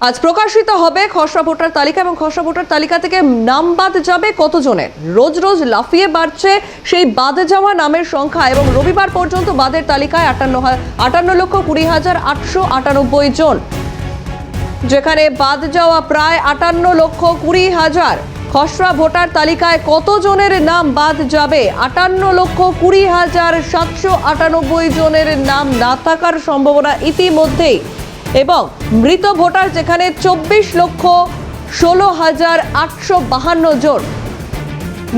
আজ প্রকাশিত হবে খসড়া ভোটার তালিকা এবং খসড়া ভোটার তালিকা থেকে নাম বাদ যাবে কতজনের। রোজ রোজ লাফিয়ে বাড়ছে সেই বাদ যাওয়া নামের সংখ্যা এবং রবিবার পর্যন্ত বাদের তালিকায় 58,20,898 জন, যেখানে বাদ যাওয়া প্রায় 58,20,000। খসড়া ভোটার তালিকায় কতজনের নাম বাদ যাবে? 58,20,798 জনের নাম না থাকার সম্ভাবনা ইতিমধ্যেই, এবং মৃত ভোটার যেখানে 24,16,852 জন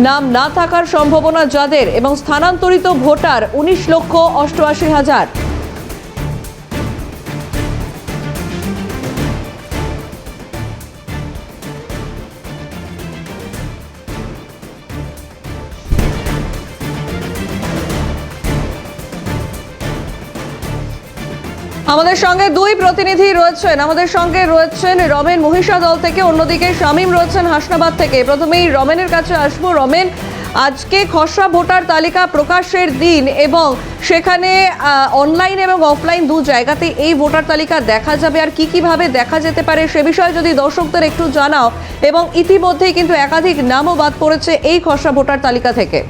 নাম না থাকার সম্ভাবনা যাদের, এবং স্থানান্তরিত ভোটার 19,88,000। আমাদের সঙ্গে দুই প্রতিনিধি রয়েছেন। আমাদের সঙ্গে রয়েছেন রমেন মহিষাদল থেকে, অন্যদিকে শামীম রয়েছেন হাসনাবাদ থেকে। প্রথমেই রমেনের কাছে আসবো। রমেন, আজকে খসড়া ভোটার তালিকা প্রকাশের দিন এবং সেখানে অনলাইন এবং অফলাইন দু জায়গাতে এই ভোটার তালিকা দেখা যাবে, আর কি কিভাবে দেখা যেতে পারে সে বিষয়ে যদি দর্শকদের একটু জানাও। এবং ইতিমধ্যেই কিন্তু একাধিক নামও বাদ পড়েছে এই খসড়া ভোটার তালিকা থেকে।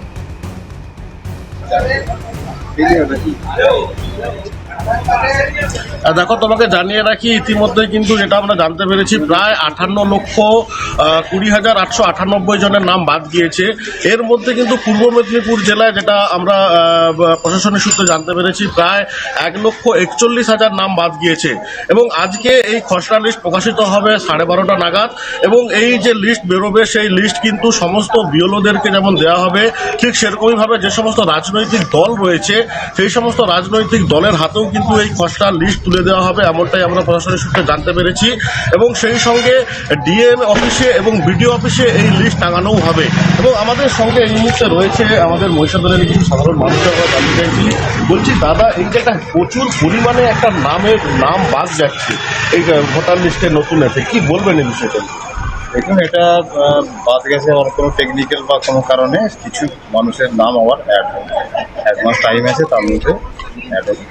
দেখো, তোমাকে জানিয়ে রাখি, ইতিমধ্যে কিন্তু যেটা আমরা জানতে পেরেছি, প্রায় 58,20,898 জনের নাম বাদ গিয়েছে। এর মধ্যে কিন্তু পূর্ব মেদিনীপুর জেলায়, যেটা আমরা প্রশাসনিক সূত্রে জানতে পেরেছি, প্রায় 1,41,000 নাম বাদ গিয়েছে। এবং আজকে এই খসড়া লিস্ট প্রকাশিত হবে 12:30 নাগাদ, এবং এই যে লিস্ট বেরোবে সেই লিস্ট কিন্তু সমস্ত বিএলওদেরকে যেমন দেওয়া হবে, ঠিক সেরকমইভাবে যে সমস্ত রাজনৈতিক দল রয়েছে সেই সমস্ত রাজনৈতিক দলের হাতেও কিন্তু এই খসড়া লিস্ট তুলে দেওয়া হবে, এমনটাই আমরা প্রশাসনিক সূত্রে জানতে পেরেছি। এবং সেই সঙ্গে ডিএম অফিসে এবং বিডিও অফিসে এই লিস্ট টাঙানোও হবে। এবং আমাদের সঙ্গে এই মুহূর্তে রয়েছে আমাদের মহিষাদলের কিছু সাধারণ মানুষের আমরা জানতে চাইছি। বলছি দাদা, এই যে একটা প্রচুর পরিমাণে একটা নাম বাদ যাচ্ছে এই ভোটার লিস্টে নতুন আছে, কি বলবেন এই বিষয়টা? দেখুন, এটা বাদ গেছে কোনো টেকনিক্যাল বা কোনো কারণে কিছু মানুষের নাম আবার অ্যাড হবে। 1 মাস টাইম আছে, তার মধ্যে অ্যাড হবে।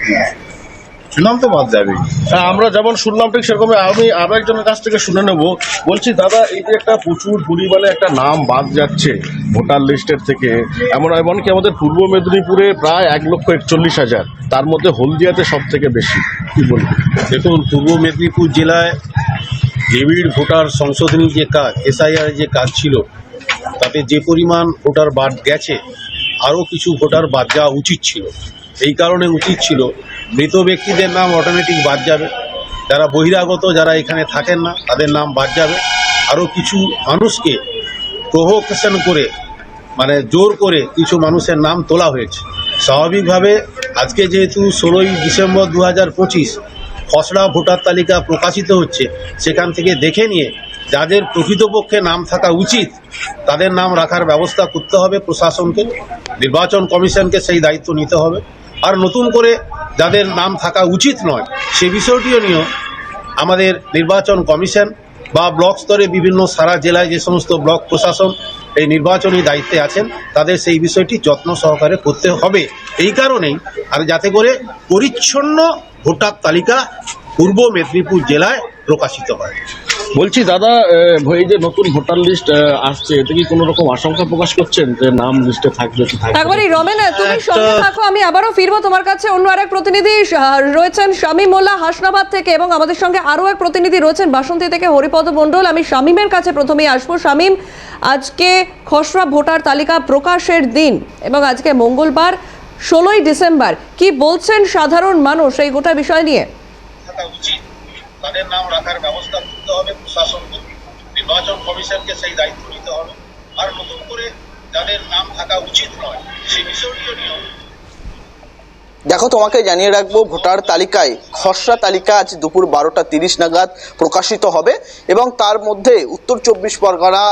শুনলাম তো বাদ যাবেই। আমরা যেমন শুনলাম ঠিক সেরকম আমি আরো একজনের কাছ থেকে শুনে নেব। বলছি দাদা, এই যে একটা প্রচুর পরিমাণে একটা নাম বাদ যাচ্ছে ভোটার লিস্টের থেকে, এমনকি আমাদের পূর্ব মেদিনীপুরে প্রায় 1,41,000, তার মধ্যে হলদিয়াতে সব থেকে বেশি, কি বলবেন? দেখুন, পূর্ব মেদিনীপুর জেলায় ডেভিড ভোটার সংশোধনী যে কাজ, এসআইআর যে কাজ ছিল, তাতে যে পরিমাণ ভোটার বাদ গেছে, আরও কিছু ভোটার বাদ যাওয়া উচিত ছিল। এই কারণে উচিত ছিল, মৃত ব্যক্তিদের নাম অটোমেটিক বাদ যাবে, যারা বহিরাগত, যারা এখানে থাকেন না, তাদের নাম বাদ যাবে। আরও কিছু মানুষকে প্রভোকেশন করে, মানে জোর করে কিছু মানুষের নাম তোলা হয়েছে। স্বাভাবিকভাবে আজকে যেহেতু 16ই ডিসেম্বর 2025 খসড়া ভোটার তালিকা প্রকাশিত হচ্ছে, সেখান থেকে দেখে নিয়ে যাদের প্রকৃতপক্ষে নাম থাকা উচিত তাদের নাম রাখার ব্যবস্থা করতে হবে প্রশাসনকে, নির্বাচন কমিশনকে সেই দায়িত্ব নিতে হবে। আর নতুন করে যাদের নাম থাকা উচিত নয় সে বিষয়টিও নিয়েও আমাদের নির্বাচন কমিশন বা ব্লক স্তরে বিভিন্ন সারা জেলায় যে সমস্ত ব্লক প্রশাসন এই নির্বাচনী দায়িত্বে আছেন, তাদের সেই বিষয়টি যত্ন সহকারে করতে হবে। এই কারণেই, আর যাতে করে পরিচ্ছন্ন ভোটার তালিকা পূর্ব মেদিনীপুর জেলায় প্রকাশিত হয়। বলছি দাদা, এই যে নতুন ভোটার লিস্ট আসছে, এতে কি কোনো রকম আশঙ্কা প্রকাশ করছেন যে নাম লিস্টে থাকবে কি থাকবে? একবারই রমেন, তুমি সঙ্গে থাকো, আমি আবারও ফিরবো তোমার কাছে। অন্য আরেক প্রতিনিধি রয়েছেন শামীম মোল্লা হাসনাবাদ থেকে, এবং আমাদের সঙ্গে আরও এক প্রতিনিধি রয়েছেন বাসন্তী থেকে হরিপদ মণ্ডল। আমি শামীমের কাছে প্রথমেই আসবো। শামীম, আজকে খসড়া ভোটার তালিকা প্রকাশের দিন এবং আজকে মঙ্গলবার 16ই ডিসেম্বর, কি বলছেন সাধারণ মানুষ এই গোটা বিষয় নিয়ে? তাদের নাম রাখার ব্যবস্থা করতে হবে প্রশাসনকে, নির্বাচন কমিশনকে সেই দায়িত্ব নিতে হবে। আর নতুন করে যাদের নাম থাকা উচিত নয় সে বিষয়টিও নিয়ে। দেখো, তোমাকে জানিয়ে রাখবো, ভোটার তালিকায় খসড়া তালিকা আজ দুপুর 12:30 নাগাদ প্রকাশিত হবে, এবং তার মধ্যে উত্তর 24 পরগনা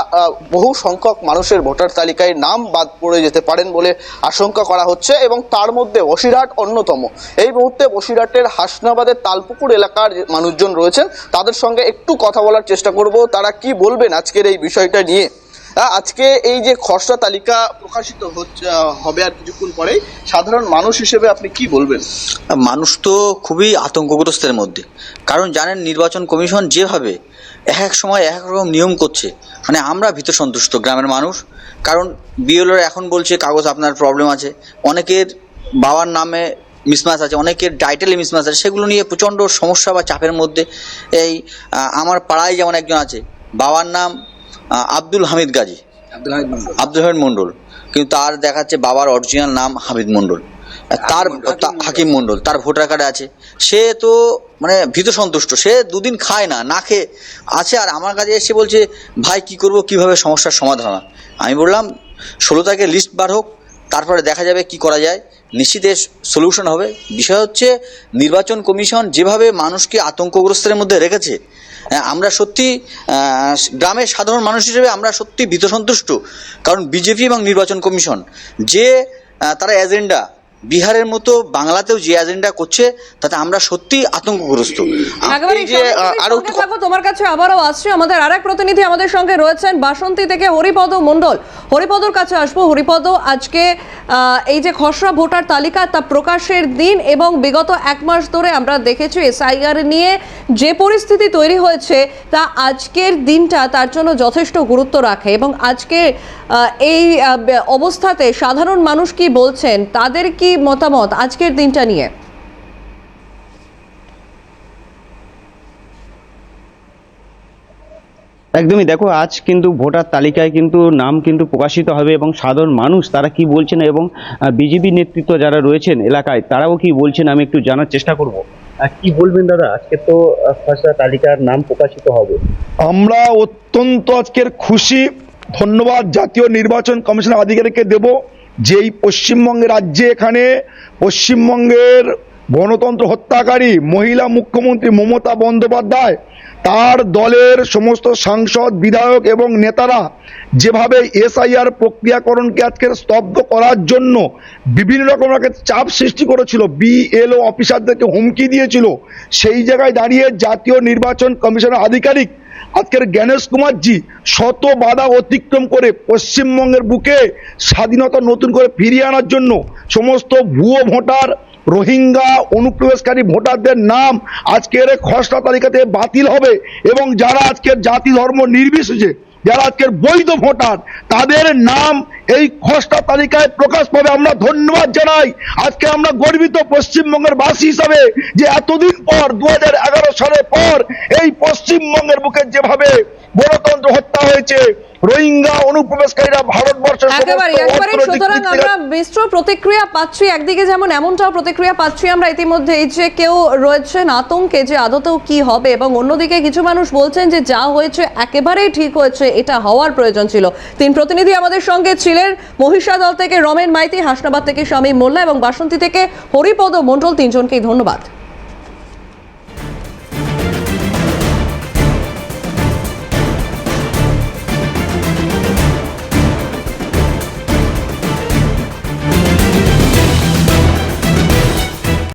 বহু সংখ্যক মানুষের ভোটার তালিকায় নাম বাদ পড়ে যেতে পারেন বলে আশঙ্কা করা হচ্ছে, এবং তার মধ্যে বসিরহাট অন্যতম। এই মুহূর্তে বসিরহাটের হাসনাবাদের তালপুকুর এলাকার মানুষজন রয়েছেন, তাদের সঙ্গে একটু কথা বলার চেষ্টা করব, তারা কি বলবেন আজকের এই বিষয়টা নিয়ে। আজকে এই যে খসড়া তালিকা প্রকাশিত হচ্ছে হবে আর কিছুক্ষণ পরেই, সাধারণ মানুষ হিসেবে আপনি কি বলবেন? মানুষ তো খুবই আতঙ্কগ্রস্তের মধ্যে, কারণ জানেন নির্বাচন কমিশন যেভাবে এক এক সময় এক এক রকম নিয়ম করছে, মানে আমরা ভীত সন্তুষ্ট গ্রামের মানুষ। কারণ বিএলওর এখন বলছে কাগজ আপনার প্রবলেম আছে, অনেকের বাবার নামে মিসম্যাচ আছে, অনেকের টাইটেলে মিসম্যাচ আছে, সেগুলো নিয়ে প্রচণ্ড সমস্যা বা চাপের মধ্যে। এই আমার পাড়ায় যেমন একজন আছে, বাবার নাম আব্দুল হামিদ গাজী, আব্দুল হামিদ মণ্ডল, কিন্তু তার দেখাচ্ছে বাবার অরিজিনাল নাম হামিদ মণ্ডল, হাকিম মণ্ডল, তার ভোটার কার্ডে আছে। সে তো মানে ভীত সন্তুষ্ট, সে দুদিন খায় না খেয়ে আছে, আর আমার কাছে এসে বলছে ভাই কি করব, কিভাবে সমস্যার সমাধান হয়। আমি বললাম 16 তারিখে লিস্ট বার হোক, তারপরে দেখা যাবে কি করা যায়, নিশ্চিত এর সলিউশন হবে। বিষয় হচ্ছে নির্বাচন কমিশন যেভাবে মানুষকে আতঙ্কগ্রস্তের মধ্যে রেখেছে, আমরা সত্যি গ্রামের সাধারণ মানুষ হিসেবে আমরা সত্যি ভীত সন্তুষ্ট। কারণ বিজেপি এবং নির্বাচন কমিশন যে তারা এজেন্ডা বিহারের মতো বাংলাতেও যে এজেন্ডা করছে, তাতে আমরা সত্যি আতঙ্কগ্রস্ত। একেবারেই আরো সঙ্গে থাকো, তোমার কাছে আবারও আসছে আমাদের আরেক প্রতিনিধি আমাদের সঙ্গে রয়েছেন বাসন্তী থেকে হরিপদ মণ্ডল। হরিপদর কাছে আসবো। হরিপদ, আজকে এই যে খসড়া ভোটার তালিকা তা প্রকাশের দিন, এবং বিগত 1 মাস ধরে আমরা দেখেছি এসআইআর নিয়ে যে পরিস্থিতি তৈরি হয়েছে, তা আজকের দিনটা তার জন্য যথেষ্ট গুরুত্ব রাখে। এবং আজকে এই অবস্থাতে সাধারণ মানুষ কি বলছেন, তাদের কি মতামত আজকের দিনটা নিয়ে? একদমই, দেখো আজ কিন্তু ভোটার তালিকায় কিন্তু নাম কিন্তু প্রকাশিত হবে, এবং সাধারণ মানুষ তারা কি বলছেন এবং বিজেপি নেতৃত্ব যারা রয়েছেন এলাকায় তারাও কি বলছেন আমি একটু জানার চেষ্টা করব। কি বলবেন দাদা, আজকে তো খসড়া তালিকার নাম প্রকাশিত হবে। আমরা অত্যন্ত আজকের খুশি, ধন্যবাদ জাতীয় নির্বাচন কমিশনের আধিকারিককে দেব, যে এই পশ্চিমবঙ্গের রাজ্যে এখানে পশ্চিমবঙ্গের গণতন্ত্র হত্যাকারী মহিলা মুখ্যমন্ত্রী মমতা বন্দ্যোপাধ্যায়, তার দলের সমস্ত সাংসদ বিধায়ক এবং নেতারা যেভাবে এসআইআর প্রক্রিয়াকরণকে আজকে স্তব্ধ করার জন্য বিভিন্ন রকম চাপ সৃষ্টি করেছিল, বিএলও অফিসারদেরকে হুমকি দিয়েছিল, সেই জায়গায় দাঁড়িয়ে জাতীয় নির্বাচন কমিশনের আধিকারিক আজকের জ্ঞানেশ কুমারজি শত বাধা অতিক্রম করে পশ্চিমবঙ্গের বুকে স্বাধীনতা নতুন করে ফিরিয়ে আনার জন্য সমস্ত ভুয়ো ভোটার, রোহিঙ্গা অনুপ্রবেশকারী ভোটারদের নাম আজকের খসড়া তালিকাতে বাতিল হবে, এবং যারা আজকের জাতি ধর্ম নির্বিশেষে যারা আজকের বৈধ ভোটার তাদের নাম এই খসড়া তালিকায় প্রকাশ পাবে। আমরা ধন্যবাদ জানাই, আজকে আমরা গর্বিত পশ্চিমবঙ্গের বাসী হিসাবে যে এতদিন পর 2011 সালের পর এই পশ্চিমবঙ্গের বুকে যেভাবে গণতন্ত্র হত্যা হয়েছে, রোহিঙ্গা অনুপ্রবেশকারীরা ভারতবর্ষের একেবারে সুতরাং আমরা মিশ্র প্রতিক্রিয়া পাচ্ছি। একদিকে যেমন এমনটাও প্রতিক্রিয়া পাচ্ছি আমরা ইতিমধ্যে যে কেউ রয়েছেন আতঙ্কে যে আদতেও কি হবে, এবং অন্যদিকে কিছু মানুষ বলছেন যে যা হয়েছে একেবারেই ঠিক হয়েছে, এটা হওয়ার প্রয়োজন ছিল। 3 প্রতিনিধি আমাদের সঙ্গে ছিলেন, মহিষাদল থেকে রমেন মাইতি, হাসনাবাদ থেকে শামীম মোল্লা এবং বাসন্তী থেকে হরিপদ মণ্ডল। 3 জনকেই ধন্যবাদ।